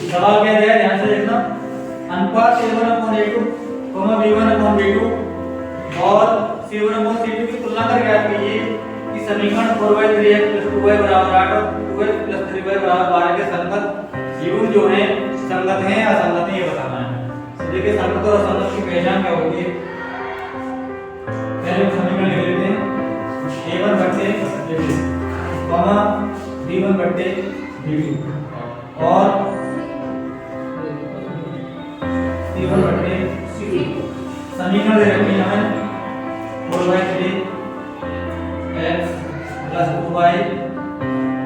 सवाल क्या दिया ध्यान से देखना। अनुपात a1/a2, b1/b2 और c1/c2 की तुलना करके ज्ञात कीजिए कि समीकरण 4/3x + 2y = 8 और 2x + 3y = 12 के संगत यूं जो है संगत हैं या असंगत हैं ये बताना है। तो देखिए संगत और असंगत की पहचान क्या होती है। पहले समीकरण लिख लेते हैं a1/a2, b1/b2 और c1/c2। समीकरण दे रखी है हमें 4/3x + 2y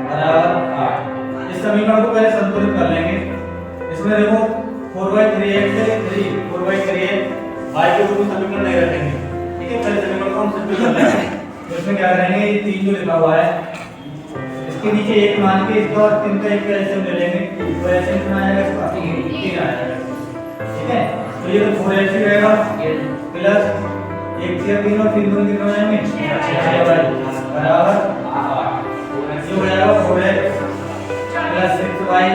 = 8। इस समीकरण को पहले संतुलित कर लेंगे। इसमें देखो 4/3x है 3 4/3 है y के रूप में समीकरण नहीं रखेंगे। ठीक है, पहले समीकरण को हम सिंपल कर लेंगे। तो इसमें क्या करेंगे, ये 3 जो लिखा हुआ है इसके नीचे 1 मान के इसका और 3 का एक एलसीएम ले लेंगे। तो एलसीएम कितना आएगा इसका 3 आएगा। ठीक है, तो ये 4x रहेगा प्लस 1 से 3 और 3 दूनी कितना आएंगे 6 बराबर 8। ये हो जाएगा 4x + 6y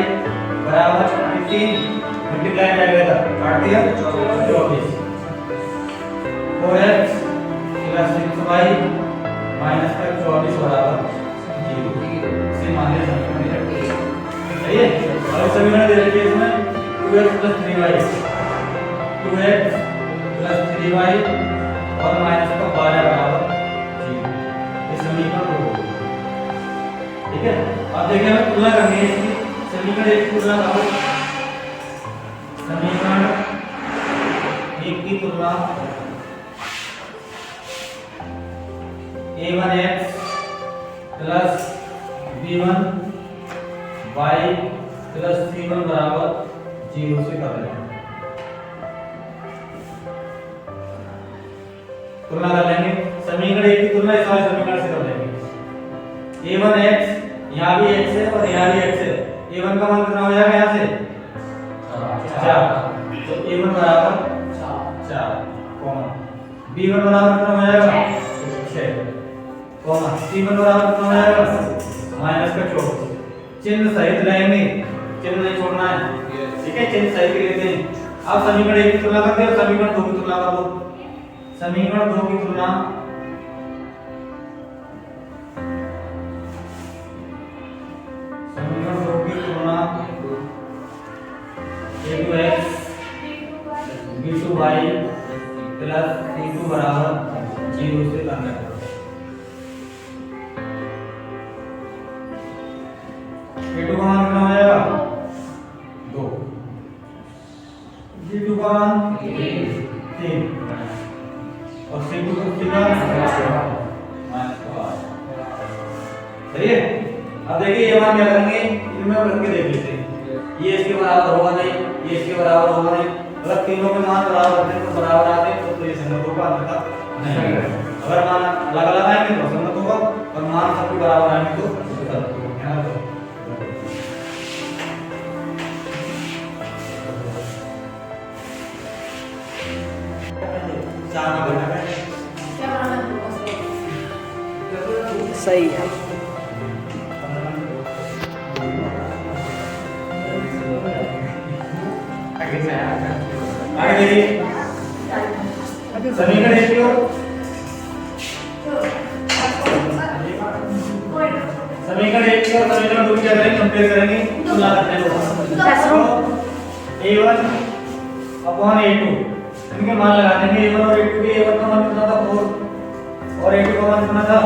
बराबर 15 मल्टीप्लाई जाएगा 8 दिया 24। 4x + 6y - 24 बराबर 0। इसे मान लें समीकरण सही है। और समीकरण दे रखी है इसमें 2x + 3y 2x + 3y और -12 बराबर 0। ये समीकरण 2 हो। ठीक है, अब देखिए हमें तुलना करनी है इसकी। समीकरण 1 की तुलना करो। समीकरण 1 की तुलना a1x + b1y + c1 बराबर 0 से कर लेंगे। तुलना कर लेंगे। समीकरण 1 की तुलना इस वाले समीकरण से कर लेंगे। a1x यहाँ भी x है और यहाँ भी x है। a1 का मान कितना हो जाएगा यहाँ से 4। तो a1 बराबर 4 b1 बराबर कितना हो जाएगा 6 c1 बराबर कितना हो जाएगा -24। चिन्ह सहित रहेंगे, चिन्ह नहीं छोड़ना है। ठीक है, चिन्ह सहित लेते हैं। अब समीकरण 1 की तुलना करते हैं और समीकरण 2 की तुलना करो। समीकरण 2 की तुलना a2x b2y + c2 बराबर 0 से करना है। a2 का मान कितना हो जाएगा 2, b2 का मान 3 और c2 का सही है। अब देखिए ये मान क्या करेंगे, इनमें रख के देख लेते हैं। ये इसके बराबर होगा नहीं, ये इसके बराबर होगा नहीं। अगर तीनों के मान बराबर होते हैं तो बराबर आते हैं तो ये संगत होगा, अन्यथा नहीं। अगर मान अलग-अलग आएंगे तो संगत होगा और मान सबके बराबर आएंगे तो संगत होगा। सही है। आगे देखिए समीकरण 1 की ओर। समीकरण 1 की और समीकरण 2 की क्या करेंगे, कंपेयर करेंगे, तुलना करते हैं। a1/a2 इनके मान लगा देंगे। a1 और a2 के a1 का मान कितना था 4 और a2 का मान कितना था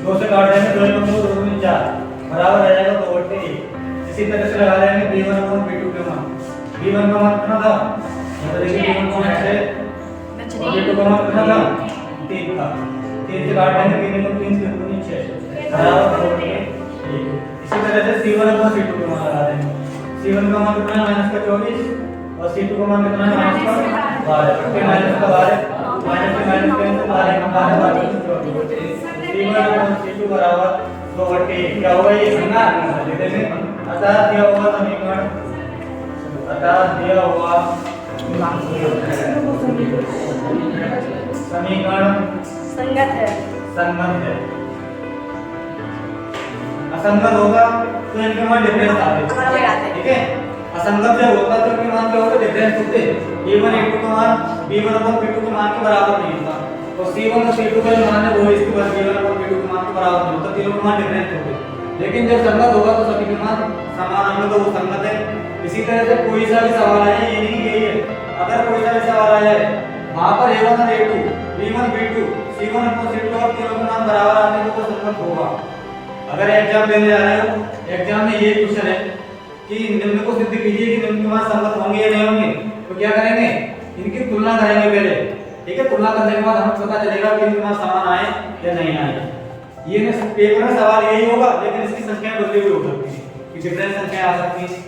2 से काट देंगे 2 में 2 में 4 बराबर आ जाएगा 2/1। इसी तरह से लगा देंगे b1 और b2 के मान। b1 का मान कितना था, यहाँ देखिए b1 का मान 6 और b2 का मान कितना था 3 था। 3 से काट देंगे 3 में 3 से 2 6 बराबर 2/1। इसी तरह से c1 और c2 के मान लगा देंगे। c1 का मान कितना है -24 और c2 का मान कितना है -12। के माइनस का 12 माइनस के माइनस कैंसिल 12 का 12 c1 और c2 बराबर 2/1। क्या होगा ये संज्ञा लिख देंगे। अतः दिया हुआ समीकरण समीकरण संगत है। संगत है। असंगत होगा तो इनके मान डिफरेंस आते, ठीक है। असंगत जब होता तो इनके मान क्या होते, डिफरेंस होते। A1 A2 का मान B1 और B2 के मान के बराबर नहीं होता, और C1 और C2 का जो मान है वो इसके बराबर B1 और B2 के मान के बराबर नहीं होता, तीनों के मान डिफरेंस होते। लेकिन जब संगत होगा तो सभी के मान समान होंगे, तो वो संगत है। इसी तरह से कोई सा भी सवाल आए, ये नहीं कि यही है, अगर कोई सा भी सवाल आ जाए वहां पर A1 और A2, B1 B2, C1 और C2 और तीनों के मान बराबर आते हैं तो वो संगत होगा। अगर एग्जाम देने जा रहे हो, एग्जाम में ये क्वेश्चन है कि निम्न को सिद्ध कीजिए कि निम्न के मान संगत होंगे या नहीं होंगे, तो क्या करेंगे, इनकी तुलना करेंगे पहले, ठीक है। तुलना करने के बाद हमें पता चलेगा कि इनके मान समान आए या नहीं आए। ये पेपर में सवाल यही होगा, लेकिन इसकी संख्या बदली हुई हो सकती है, कि डिफरेंस संख्या आ सकती है।